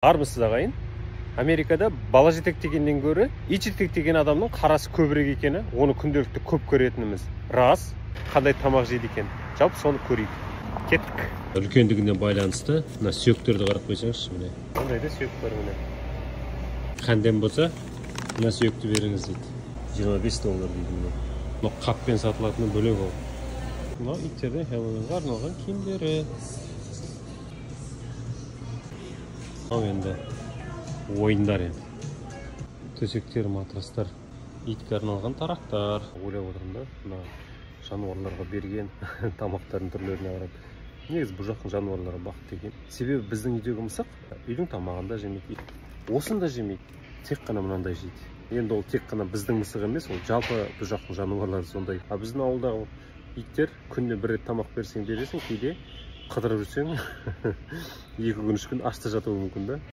Армысыз ағайын? Америкада бала жетектегеннен гөрі ит жетектеген адамның қарасы көбірек екені, оны күнделікті көп көретініміз рас. Қандай тамақ жейді екен? Жалпы соны көрейік. Кеттік. Үлкендігіне байланысты мына сүйектерді қарап қойсаңызшы, міне. Қандай да сүйек бар міне. Қанден болса, мына сүйекті беріңіз дейді. $25 дейді міне. Мына қаппен сатылатыны бөлек ол. Мына иттердің Хеллоуинге арналған киімдері. Ал енді ойындар енді. Төсектер, матрастар, итке арналған тарақтар. Ойлап отырмын да, мына жануарларға берген тамақтардың түрлеріне қарап. Негізі бұл жақтың жануарларға бақытты екен. Себебі біздің үйдегі мысық үйдің тамағын да жемейді. Осын да жемейді. Тек қана мынандай жейді. Енді ол тек қана біздің мысық емес, ол жалпы бұл жақтың жануарлары сондай. А біздің ауылдағы иттер күнде бір рет тамақ берсең бересің, кейде қыдырып жүрсең 2 күн 3 күн ашта жатуы мүмкін да.